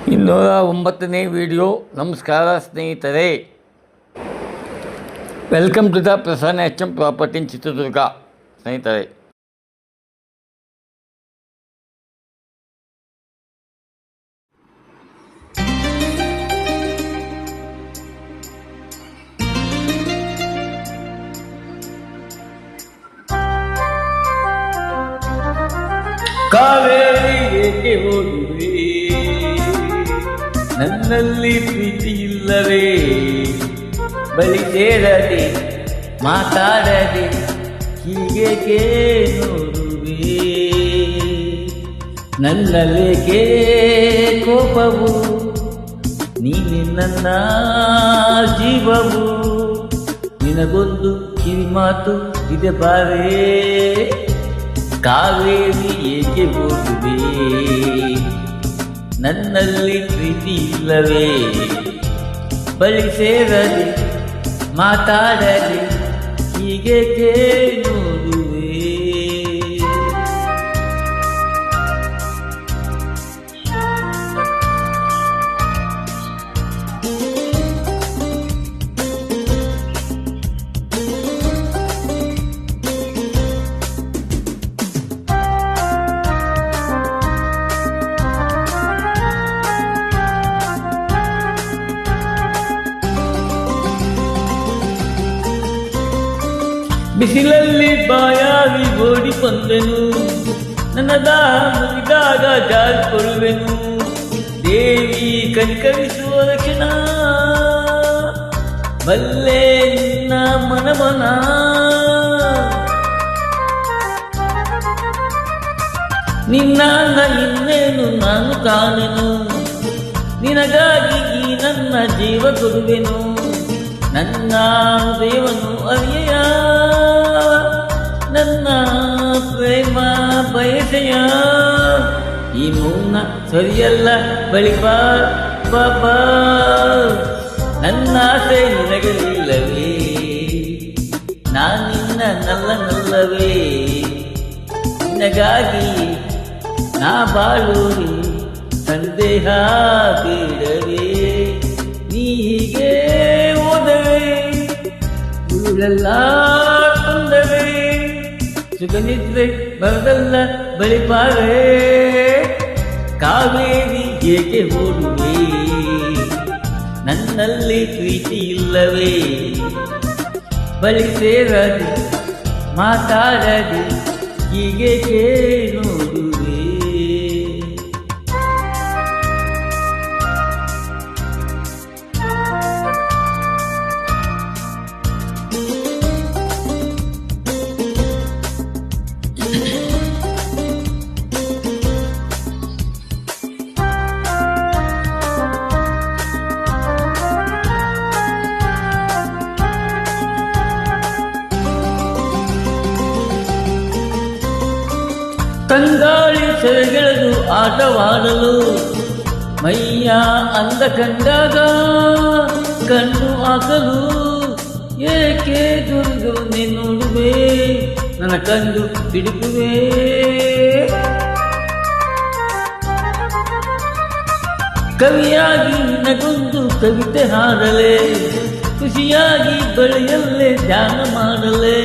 209ನೇ video. ನಮಸ್ಕಾರ ಸ್ನೇಹಿತರೆ, welcome to the Prasanna H M property in Chitradurga. ಸ್ನೇಹಿತರೆ, ಕಾವೇರಿ ಏಕೆ ಹೋಗುವೆ, ನನ್ನಲ್ಲಿ ಪ್ರೀತಿ ಇಲ್ಲವೇ, ಬಳಿ ಸೇರದೆ ಮಾತಾಡದೆ ಹೀಗೇಕೆ ನೋಡುವೆ, ನನ್ನಲ್ಲೇಕೆ ಕೋಪವು, ನೀನೆ ನನ್ನ ಜೀವವು, ನಿನಗೊಂದು ಕಿವಿ ಮಾತು ಇದೆ ಬಾರೇ, ಕಾವೇರಿ ಏಕೆ ಹೋಗುವೆ, ನನ್ನಲ್ಲಿ ಪ್ರೀತಿ ಇಲ್ಲವೇ, ಬಳಿ ಸೇರದೆ ಮಾತಾಡದೆ ಹೀಗೇಕೆ ನೋಡುವೆ. ಬಿಸಿಲಲ್ಲಿ ಬಾಯಾಗಿ ಓಡಿ ಬಂದೆನು, ನನ್ನ ದಾಹ ಮುಗಿದಾಗ ಜಾರಿಕೊಳ್ಳುವೆನು, ದೇವಿ ಕನಿಕರಿಸುವ ರಕ್ಷಣ ಬಲ್ಲೆ ನಿನ್ನ ಮನಮನ, ನಿನ್ನ ಇನ್ನೇನು ನಾನು ಕಾಣೆನು, ನಿನಗಾಗಿ ಈ ನನ್ನ ಜೀವ ಕೊಡುವೆನು, ನನ್ನ ದೇವನು ಅರಿಯ ನನ್ನ ಪ್ರೇಮ ಬಯಸೆಯ, ಈ ಮೌನ ಸರಿಯಲ್ಲ ಬಳಿ ಬಾ ಬಾಬಾ, ನನ್ನ ಆಸೆ ನಿನಗಲಿಲ್ಲವೇ, ನಾನಿನ್ನ ನಲ್ಲವೇ, ನಿನಗಾಗಿ ನಾ ಬಾಳುವೆ, ಸಂದೇಹ ಬೇಡವೇ, ನೀಗೆ ಹೋದವೇ ಇವುಳೆಲ್ಲ ತೊಂದರೆ, ಸುಖನಿದ್ರೆ ಬರದಲ್ಲ ಬಳಿ ಬಾರೇ, ಕಾವೇರಿ ಏಕೆ ಹೋಡುವೆ, ನನ್ನಲ್ಲಿ ಪ್ರೀತಿ ಇಲ್ಲವೇ, ಬಳಿ ಸೇರದೆ ಮಾತಾಡದೆ ಹೀಗೇಕೆ ನೋಡುವೆ. ತಂಗಾಳಿ ಸೆರೆಗೆಳೆದು ಆಟವಾಡಲು ಮೈಯ ಅಂದ ಕಂಡಾಗ ಕಣ್ಣು ಹಾಕಲು ಏಕೆ ದುರ್ಗವನ್ನೇ ನೋಡುವೆ, ನನ್ನ ಕಂಡು ಹಿಡಿದುವೆ, ಕವಿಯಾಗಿ ನಿನಗೊಂದು ಕವಿತೆ ಹಾಡಲೆ, ಖುಷಿಯಾಗಿ ಬಳಿಯಲ್ಲೇ ಧ್ಯಾನ ಮಾಡಲೆ,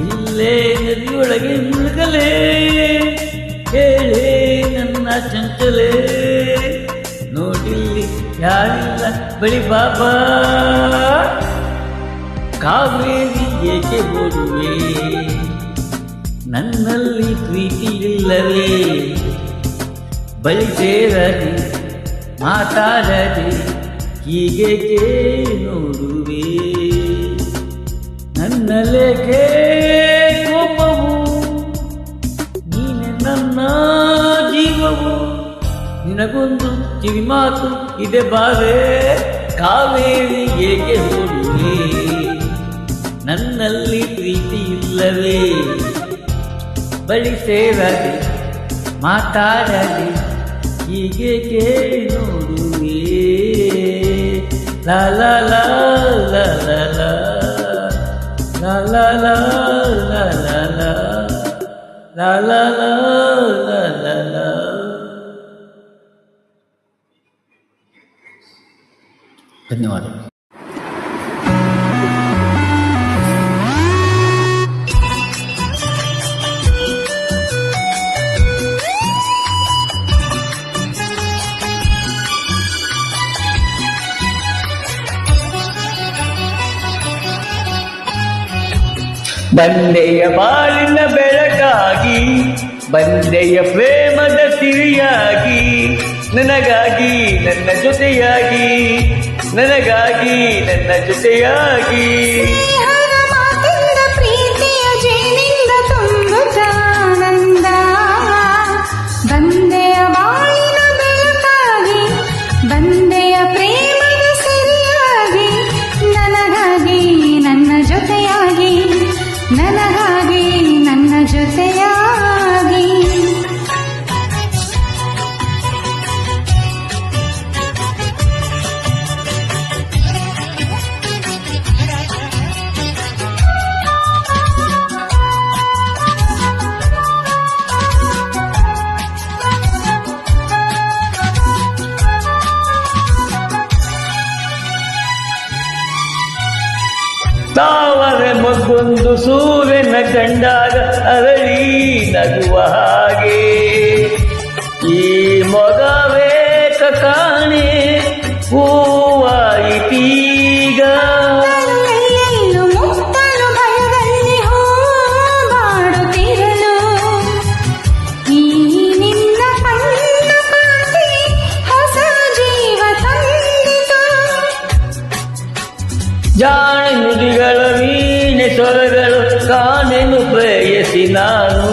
ಇಲ್ಲೇ ನದಿಯೊಳಗೆ ಮುಳುಗಲೇ, ಹೇಳೇ ನನ್ನ ಚಂಚಲೆ, ನೋಡಿಲ್ಲಿ ಯಾರಿಲ್ಲ ಬಳಿ ಬಾಬಾ, ಕಾವೇರಿ ಏಕೆ ಹೋಗುವೆ, ನನ್ನಲ್ಲಿ ಪ್ರೀತಿ ಇಲ್ಲವೇ, ಬಳಿ ಸೇರದೆ ಮಾತಾಡದೆ ಹೀಗೇಕೆ ನೋಡುವೆ, ನನ್ನಲ್ಲೇಕೆ ಕೋಪವು, ನೀನೆ ನನ್ನ ಜೀವವು, ನಿನಗೊಂದು ಕಿವಿ ಮಾತು ಇದೆ ಬಾರೇ, ಕಾವೇರಿ ಏಕೆ ಹೋಗುವೆ, ನನ್ನಲ್ಲಿ ಪ್ರೀತಿ ಇಲ್ಲವೇ, ಬಳಿ ಸೇರದೆ ಮಾತಾಡದೆ ಹೀಗೇಕೆ ನೋಡುವೆ. ಲಾ ಲಾ ಲಾ ಲಾ ಲಾ ಲಾ la la la la la la la la la la la la ಧನ್ಯವಾದಗಳು. ಬಂದೆಯ ಬಾಳಿನ ಬೆಳಕಾಗಿ, ಬಂದೆಯ ಪ್ರೇಮದ ಸಿರಿಯಾಗಿ, ನನಗಾಗಿ ನನ್ನ ಜೊತೆಯಾಗಿ, ನನಗಾಗಿ ನನ್ನ ಜೊತೆಯಾಗಿ. ಪ್ರೀತಿಯ ಜೇನಿಂದ ತುಂಬುತ್ತಾನಂದ, ಬಂದೆಯ ಬಾಳಿನ ಬೆಳಕಾಗಿ, ಬಂದೆಯ ಪ್ರೇಮದ ಸಿರಿಯಾಗಿ, ನನಗಾಗಿ ನನ್ನ ಜೊತೆಯಾಗಿ, ನನಗಾಗಿ ನನ್ನ ಜೊತೆಯಾಗಿ. ತಾವರೆ ಮಗೊಂದು ಸೂರ್ಯನ ಕಂಡಾಗ ಅರಳಿ ನಗುವ ಹಾಗೆ, ಈ ಮೊಗವೇಕ ಕಾಣೆ ಹೂವಾಯಿತೀಗ. ಎಲ್ಲೆಲ್ಲೂ ಮುತ್ತಲು ಭಯದಲ್ಲಿ ಹೋಗಾಡುತ್ತಿರಲು, ಈ ನಿನ್ನ ಕಣ್ಣು ಕಾಟಿ ಹೊಸ ಜೀವ ತಂದಿತು. ಜಾಣ ನುಡಿಗಳ ವೀಣೆ ಸ್ವರಗಳು ಕಾಣೆನು ಪ್ರೇಯಸಿ ನಾನು,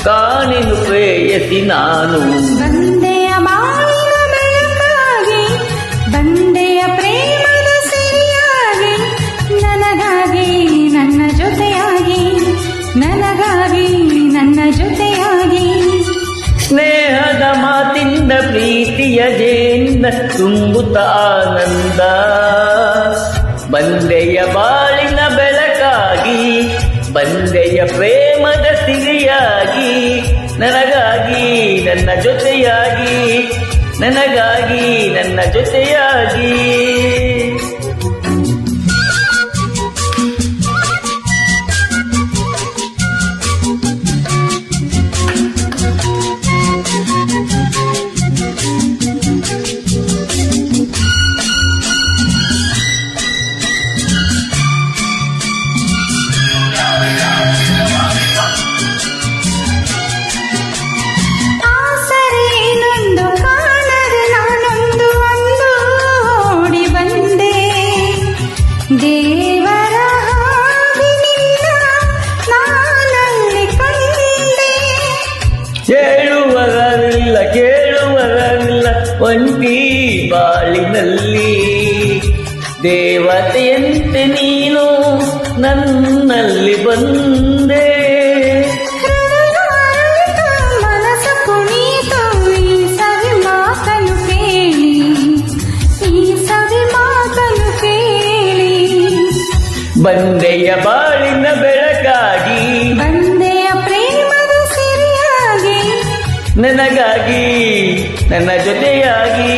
ಕಾಣೆನು ಪ್ರೇಯಸಿ ನಾನು. ಬಂದೆಯ ಬಾಳಿನ ಬೆಳಕಾಗಿ, ಬಂದೆಯ ಪ್ರೇಮದ ಸಿರಿಯಾಗಿ, ನನಗಾಗಿ ನನ್ನ ಜೊತೆಯಾಗಿ, ನನಗಾಗಿ ನನ್ನ ಜೊತೆಯಾಗಿ. ಸ್ನೇಹದ ಮಾತಿಂದ ಪ್ರೀತಿಯ ಜೇನಿಂದ ತುಂಬುತ್ತ ಆನಂದ, ಬಂದೆಯ ಬಾಳಿನ ಬೆಳಕಾಗಿ, ಬಂದೆಯ ಪ್ರೇಮದ ಸಿರಿಯಾಗಿ, ನನಗಾಗಿ ನನ್ನ ಜೊತೆಯಾಗಿ, ನನಗಾಗಿ ನನ್ನ ಜೊತೆಯಾಗಿ. ಆಸರೆಯನ್ನೊಂದು ಕಾಣದೆ ನಾನೊಂದು ಅಂದು ಓಡಿ ಬಂದೆ, ದೇವರ ಹಾಗೆ ನಿನ್ನ ನಾನಲ್ಲಿ ಕಂಡೆ. ಹೇಳುವವರಿಲ್ಲ ಕೇಳುವವರಿಲ್ಲ ಒಂಟಿ ಬಾಳಿನಲ್ಲಿ, ದೇವತೆಯಂತೆ ನೀನು ನನ್ನಲ್ಲಿ ಬಂದೆ. ಮನಸ್ಸು ಕುಣಿತು ಈ ಸವಿ ಮಾತನು ಕೇಳಿ, ಈ ಸವಿ ಮಾತನು ಕೇಳಿ. ಬಂದೆಯ ಬಾಳಿನ ಬೆಳಕಾಗಿ, ಬಂದೆಯ ಪ್ರೇಮದ ಸಿರಿಯಾಗಿ, ನನಗಾಗಿ ನನ್ನ ಜೊತೆಯಾಗಿ.